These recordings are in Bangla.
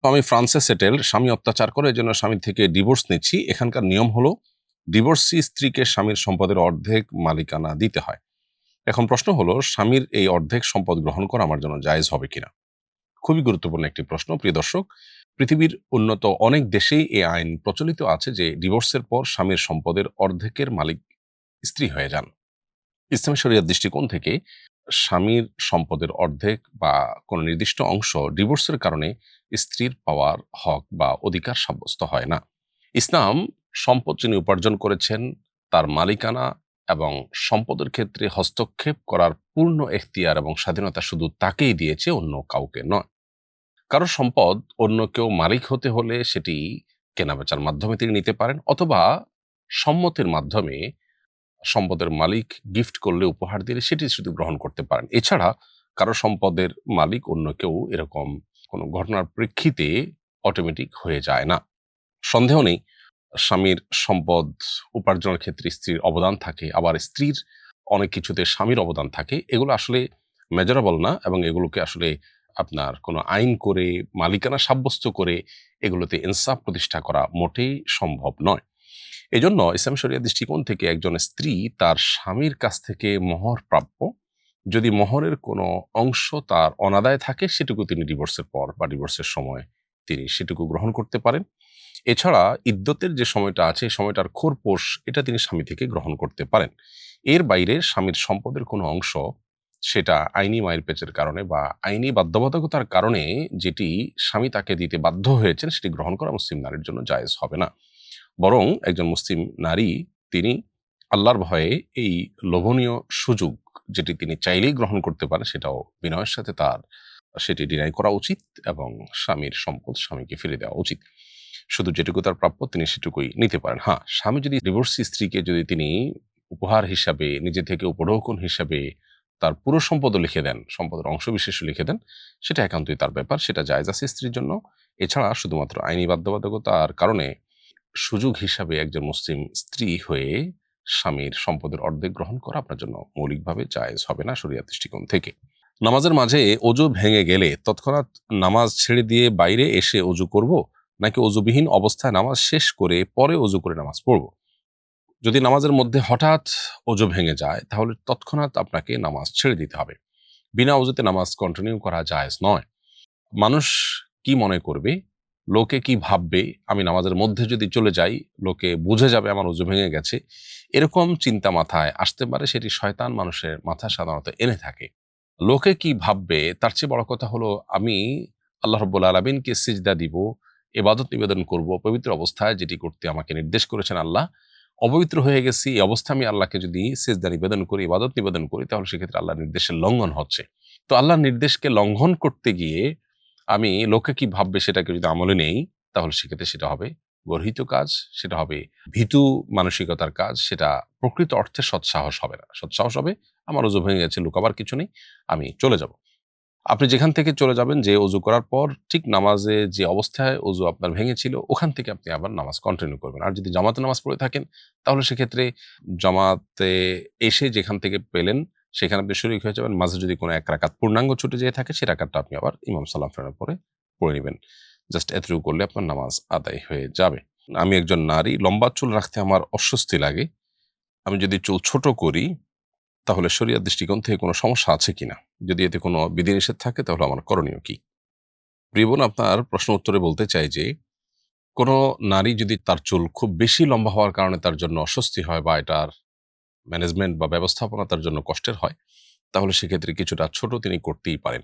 তো আমি ফ্রান্সে সেটেল, স্বামী অত্যাচার করে এজন্য স্বামী থেকে ডিভোর্স নিচ্ছি। এখানকার নিয়ম হলো ডিভোর্সি স্ত্রীকে স্বামীর সম্পদের অর্ধেক মালিকানা দিতে হয়। এখন প্রশ্ন হলো স্বামীর এই অর্ধেক সম্পদ গ্রহণ করা আমার জন্য জায়েজ হবে কিনা। খুবই গুরুত্বপূর্ণ একটি প্রশ্ন প্রিয় দর্শক। পৃথিবীর উন্নত অনেক দেশেই এই আইন প্রচলিত আছে যে ডিভোর্সের পর স্বামীর সম্পদের অর্ধেকের মালিক স্ত্রী হয়ে যান। ইসলামী শরিয়ার দৃষ্টিকোণ থেকে স্বামীর সম্পদের অর্ধেক বা কোনো নির্দিষ্ট অংশ ডিভোর্সের কারণে স্ত্রীর পাওয়ার হক বা অধিকার সাব্যস্ত হয় না। ইসলাম সম্পদ যিনি উপার্জন করেছেন তার মালিকানা এবং সম্পদের ক্ষেত্রে হস্তক্ষেপ করার পূর্ণ এখতিয়ার এবং স্বাধীনতা শুধু তাকেই দিয়েছে, অন্য কাউকে নয়। কারো সম্পদ অন্য কেউ মালিক হতে হলে সেটি কেনাবেচার মাধ্যমে তিনি নিতে পারেন, অথবা সম্মতির মাধ্যমে সম্পদের মালিক গিফট করলে, উপহার দিলে সেটি শুধু গ্রহণ করতে পারেন। এছাড়া কারো সম্পদের মালিক অন্য কেউ এরকম কোনো ঘটনার প্রেক্ষিতে অটোমেটিক হয়ে যায় না। সন্দেহ নেই স্বামীর সম্পদ উপার্জনের ক্ষেত্রে স্ত্রীর অবদান থাকে, আবার স্ত্রীর অনেক কিছুতে স্বামীর অবদান থাকে। এগুলো আসলে মেজারেবল না, এবং এগুলোকে আসলে আপনার কোনো আইন করে মালিকানা সাব্যস্ত করে এগুলোতে ইনসাফ প্রতিষ্ঠা করা মোটেই সম্ভব নয়। এজন্য ইসলাম শরিয়া দৃষ্টিকোণ থেকে একজন স্ত্রী তার স্বামীর কাছ থেকে মোহর প্রাপ্য। যদি মোহরের কোনো অংশ তার অনাদায় থাকে সেটুকু তিনি ডিভোর্সের পর বা ডিভোর্সের সময় তিনি সেটুকু গ্রহণ করতে পারেন। এছাড়া ইদ্যতের যে সময়টা আছে এই সময়টার খোরপোশ এটা তিনি স্বামী থেকে গ্রহণ করতে পারেন। এর বাইরে স্বামীর সম্পদের কোনো অংশ সেটা আইনি মায়ের পেচের কারণে বা আইনি বাধ্যবাধকতার কারণে যেটি স্বামী তাকে দিতে বাধ্য হয়েছেন সেটি গ্রহণ করা মুসলিম নারীর জন্য জায়েজ হবে না। বরং একজন মুসলিম নারী তিনি আল্লাহর ভয়ে এই লোভনীয় সুযোগ যেটি তিনি চাইলেই গ্রহণ করতে পারেন সেটাও বিনয়ের সাথে তার সেটি ডিনাই করা উচিত, এবং স্বামীর সম্পদ স্বামীকে ফিরে দেওয়া উচিত। শুধু যেটুকু তার প্রাপ্য তিনি সেটুকুই নিতে পারেন। হ্যাঁ, স্বামী যদি ডিভোর্সি স্ত্রীকে যদি তিনি উপহার হিসাবে, নিজে থেকে উপঢৌকন হিসাবে তার পুরো সম্পদও লিখে দেন, সম্পদের অংশবিশেষও লিখে দেন, সেটা একান্তই তার ব্যাপার, সেটা জায়েজ আছে স্ত্রীর জন্য। এছাড়া শুধুমাত্র আইনি বাধ্যবাধকতার কারণে সুযোগ হিসাবে একজন মুসলিম স্ত্রী হয়ে স্বামীর সম্পদের অর্ধেক গ্রহণ করা আপনার জন্য মৌলিকভাবে জায়েজ হবে না শরিয়াত দৃষ্টিকোণ থেকে। নামাজের মাঝে অজু ভেঙে গেলে তৎক্ষণাৎ নামাজ ছেড়ে দিয়ে বাইরে এসে অজু করব, নাকি অজুবিহীন অবস্থায় নামাজ শেষ করে পরে অজু করে নামাজ পড়ব? যদি নামাজের মধ্যে হঠাৎ অজু ভেঙে যায় তাহলে তৎক্ষণাৎ আপনাকে নামাজ ছেড়ে দিতে হবে। বিনা অজুতে নামাজ কন্টিনিউ করা জায়েজ নয়। মানুষ কি মনে করবে, লোকে কি ভাববে, আমি নামাজের মধ্যে যদি চলে যাই লোকে বুঝে যাবে আমার অজু ভেঙে গেছে, এরকম চিন্তা মাথায় আসতে পারে। সেটি শয়তান মানুষের মাথায় সাধারণত এনে থাকে। লোকে কি ভাববে তার চেয়ে বড় কথা হলো আমি আল্লাহ রাব্বুল আলামিনকে সিজদা দিব, ইবাদত নিবেদন করব পবিত্র অবস্থায়, যেটি করতে আমাকে নির্দেশ করেছেন আল্লাহ। অপবিত্র হয়ে গেছি, এই অবস্থা আমি আল্লাহকে যদি সিজদা নিবেদন করি, ইবাদত নিবেদন করি, তাহলে সেক্ষেত্রে আল্লাহর নির্দেশের লঙ্ঘন হচ্ছে। তো আল্লাহর নির্দেশকে লঙ্ঘন করতে গিয়ে আমি লোকে কি ভাববে সেটাকে যদি আমলে নেই, তাহলে সেক্ষেত্রে সেটা হবে গর্হিত কাজ, সেটা হবে ভীতু মানসিকতার কাজ, সেটা প্রকৃত অর্থে সৎসাহস হবে না। সৎসাহস হবে আমার অজু ভেঙে গেছে, লুকাবার কিছু নেই, আমি চলে যাব। আপনি যেখান থেকে চলে যাবেন, যে অজু করার পর ঠিক নামাজে যে অবস্থায় অজু আপনার ভেঙেছিল ওখান থেকে আপনি আবার নামাজ কন্টিনিউ করবেন। আর যদি জামাতে নামাজ পড়ে থাকেন তাহলে সেক্ষেত্রে জামাতে এসে যেখান থেকে পেলেন সেখানে আপনি শরীক হয়ে যাবেন। মাঝে যদি কোনো এক রাকাত পূর্ণাঙ্গ ছুটে যেয়ে থাকে সে রাকাতটা আপনি আবার ইমাম সাল্লাম ফেরার পরে পড়ে নেবেন। জাস্ট এতটুকু করলে আপনার নামাজ আদায় হয়ে যাবে। আমি একজন নারী, লম্বা চুল রাখতে আমার অস্বস্তি লাগে। আমি যদি চুল ছোট করি তাহলে শরিয়ার দৃষ্টিকোণ থেকে কোনো সমস্যা আছে কিনা? যদি এতে কোনো বিধিনিষেধ থাকে তাহলে আমার করণীয় কি? প্রিয় বোন, আপনার প্রশ্ন উত্তরে বলতে চাই যে কোনো নারী যদি তার চুল খুব বেশি লম্বা হওয়ার কারণে তার জন্য অস্বস্তি হয় বা এটার ম্যানেজমেন্ট বা ব্যবস্থাপনা তার জন্য কষ্টের হয়, তাহলে সেক্ষেত্রে কিছুটা ছোট তিনি করতেই পারেন।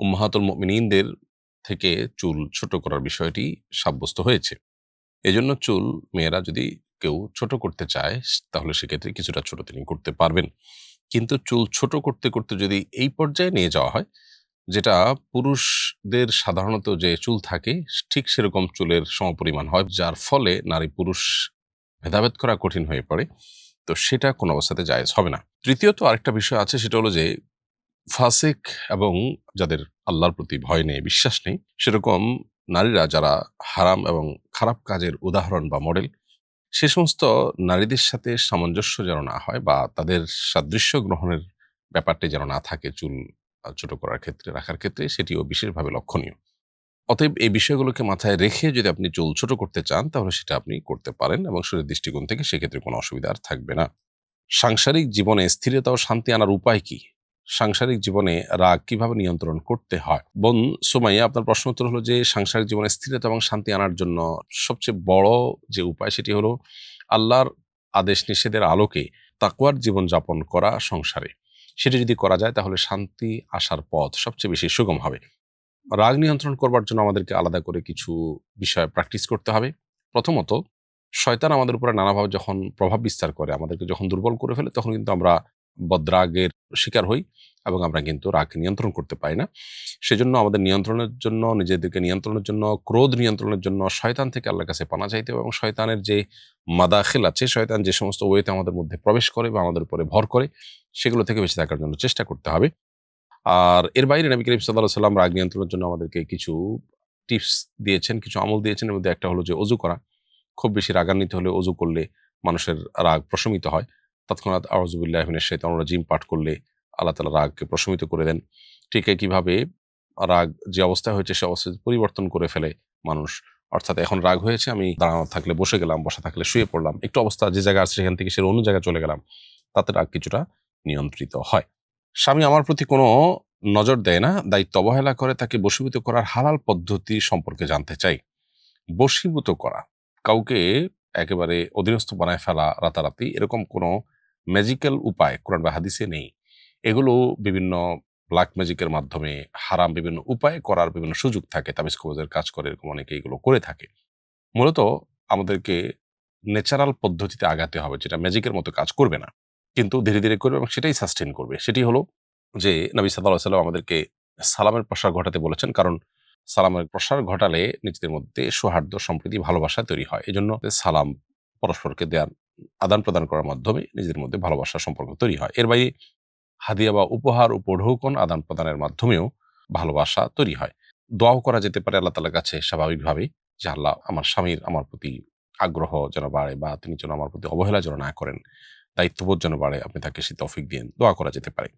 উম্মাহাতুল মুমিনিনদের থেকে চুল ছোট করার বিষয়টি সাব্যস্ত হয়েছে। এজন্য চুল মেয়েরা যদি কেউ ছোট করতে চায় তাহলে সেক্ষেত্রে কিছুটা ছোট তিনি করতে পারবেন। কিন্তু চুল ছোট করতে করতে যদি এই পর্যায়ে নিয়ে যাওয়া হয়, যেটা পুরুষদের সাধারণত যে চুল থাকে ঠিক সেরকম চুলের সমপরিমাণ হয়, যার ফলে নারী পুরুষ ভেদাভেদ করা কঠিন হয়ে পড়ে, তো সেটা কোনো অবস্থাতে জায়েজ হবে না। তৃতীয়ত আরেকটা বিষয় আছে, সেটা হলো যে ফাসিক এবং যাদের আল্লাহর প্রতি ভয় নেই, বিশ্বাস নেই, সেরকম নারীরা যারা হারাম এবং খারাপ কাজের উদাহরণ বা মডেল, সে সমস্ত নারীদের সাথে সামঞ্জস্য যেন না হয় বা তাদের সাদৃশ্য গ্রহণের ব্যাপারটি যেন না থাকে চুল ছোট করার ক্ষেত্রে, রাখার ক্ষেত্রে, সেটিও বিশেষভাবে লক্ষণীয়। অতএব এই বিষয়গুলোকে মাথায় রেখে যদি আপনি চুল ছোট করতে চান তাহলে সেটা আপনি করতে পারেন এবং শরীর দৃষ্টিকোণ থেকে সেক্ষেত্রে কোনো অসুবিধা আর থাকবে না। সাংসারিক জীবনে স্থিরতা ও শান্তি আনার উপায় কি? সাংসারিক জীবনে রাগ কিভাবে নিয়ন্ত্রণ করতে হয়? বোন সুমাইয়া, আপনার প্রশ্ন উত্তর হলো যে সাংসারিক জীবনে স্থিরতা এবং শান্তি আনার জন্য সবচেয়ে বড় যে উপায় সেটি হলো আল্লাহর আদেশ নিষেধের আলোকে তাকওয়ার জীবনযাপন করা সংসারে। সেটি যদি করা যায় তাহলে শান্তি আসার পথ সবচেয়ে বেশি সুগম হবে। রাগ নিয়ন্ত্রণ করবার জন্য আমাদেরকে আলাদা করে কিছু বিষয় প্র্যাকটিস করতে হবে। প্রথমত, শয়তান আমাদের উপরে নানাভাবে যখন প্রভাব বিস্তার করে, আমাদেরকে যখন দুর্বল করে ফেলে, তখন কিন্তু আমরা বদরাগের শিকার হই এবং আমরা কিন্তু রাগকে নিয়ন্ত্রণ করতে পারি না। সেজন্য আমাদের নিয়ন্ত্রণের জন্য, নিজেদেরকে নিয়ন্ত্রণের জন্য, ক্রোধ নিয়ন্ত্রণের জন্য শয়তান থেকে আল্লাহর কাছে পানা চাইতে হবে এবং শয়তানের যে মাদাখিল আছে, শয়তান যে সমস্ত ওয়েতে আমাদের মধ্যে প্রবেশ করে বা আমাদের উপরে ভর করে, সেগুলো থেকে বেঁচে থাকার জন্য চেষ্টা করতে হবে। আর এর বাইরে নবী করিম সাল্লাল্লাহু আলাইহি ওয়াসাল্লাম রাগ নিয়ন্ত্রণের জন্য আমাদেরকে কিছু টিপস দিয়েছেন, কিছু আমল দিয়েছেন। এর মধ্যে একটা হলো যে অজু করা। খুব বেশি রাগান্বিত হলে অজু করলে মানুষের রাগ প্রশমিত হয়। তৎক্ষণাৎ আউযু বিল্লাহি মিনাশ শাইতানির রাজিম পাঠ করলে আল্লাহ তাআলা রাগকে প্রশমিত করে দেন। ঠিক একইভাবে রাগ যে অবস্থায় হয়েছে সে অবস্থা পরিবর্তন করে ফেলে মানুষ। অর্থাৎ এখন রাগ হয়েছে, আমি দাঁড়ানো থাকলে বসে গেলাম, বসা থাকলে শুয়ে পড়লাম। একটু অবস্থা যে জায়গায় আছে সেখান থেকে সে অন্য জায়গায় চলে গেলাম। তাতে রাগ কিছুটা নিয়ন্ত্রিত হয়। স্বামী আমার প্রতি কোনো নজর দেয় না, দায়িত্ব অবহেলা করে, তাকে বশীভূত করার হালাল পদ্ধতি সম্পর্কে জানতে চাই। বশীভূত করা, কাউকে একেবারে অধীনস্থ বানায় ফেলা রাতারাতি, এরকম কোনো ম্যাজিক্যাল উপায় কোরআন বা হাদিসে নেই। এগুলো বিভিন্ন ব্ল্যাক ম্যাজিকের মাধ্যমে হারাম বিভিন্ন উপায়ে করার বিভিন্ন সুযোগ থাকে। তাবিজ কবজের কাজ করে এরকম অনেকে এগুলো করে থাকে। মূলত আমাদেরকে ন্যাচারাল পদ্ধতিতে আগাতে হবে, যেটা ম্যাজিকের মতো কাজ করবে না, কিন্তু ধীরে ধীরে করবে এবং সেটাই সাস্টেইন করবে। সেটি হলো যে নবী সাল্লাল্লাহু আলাইহি ওয়াসাল্লাম আমাদেরকে সালামের প্রসার ঘটাতে বলেছেন। কারণ সালামের প্রসার ঘটালে নিজেদের মধ্যে সৌহার্দ্য, সম্প্রীতি, ভালোবাসা তৈরি হয়। এজন্য সালাম পরস্পরকে দেয়ার, আদান-প্রদান করার মাধ্যমে নিজেদের মধ্যে ভালোবাসার সম্পর্ক তৈরি হয়। এর বাইরে হাদিয়া বা উপহার, উপঢৌকন আদান-প্রদানের মাধ্যমেও ভালোবাসা তৈরি হয়। দোয়াও করা যেতে পারে আল্লাহ তাআলার কাছে স্বাভাবিকভাবেই যে, আল্লাহ আমার স্বামীর আমার প্রতি আগ্রহ যেন বাড়ে বা তিনি যেন আমার প্রতি অবহেলা যেন না করেন, দায়িত্ববোধ যেন বাড়ে, আপনি তাকে সে তৌফিক দিয়েন। দোয়া করা যেতে পারে।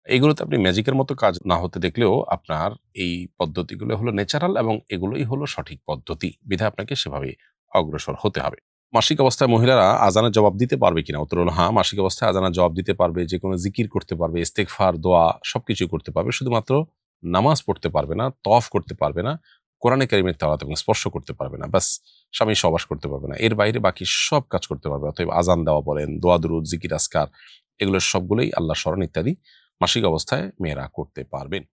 এগুলোতে আপনি ম্যাজিকের মতো কাজ না হতে দেখলেও আপনার এই পদ্ধতিগুলো হলো ন্যাচারাল এবং এগুলোই হলো সঠিক পদ্ধতি। বিধায় আপনাকে সেভাবে অগ্রসর হতে হবে। মাসিক অবস্থায় মহিলারা আযানের জবাব দিতে পারবে কিনা? উত্তর হলো হ্যাঁ, মাসিক অবস্থায় আযানের জবাব দিতে পারবে। যেকোনো জিকির করতে পারবে, ইস্তেগফার, দোয়া সবকিছুই করতে পারবে। শুধুমাত্র নামাজ পড়তে পারবে না, তওয়াফ করতে পারবে না, কোরআনে কারীমের তেলাওয়াত এবং স্পর্শ করতে পারবে না। ব্যাস, স্বামীর সহবাস করতে পারবে না। এর বাইরে বাকি সব কাজ করতে পারবে। অতএব আযান দেওয়া বলেন, দোয়া দুরূদ, জিকির আজকার, এগুলো সবগুলোই আল্লাহর স্মরণ ইত্যাদি মাসিক অবস্থায় মেয়েরা করতে পারবেন।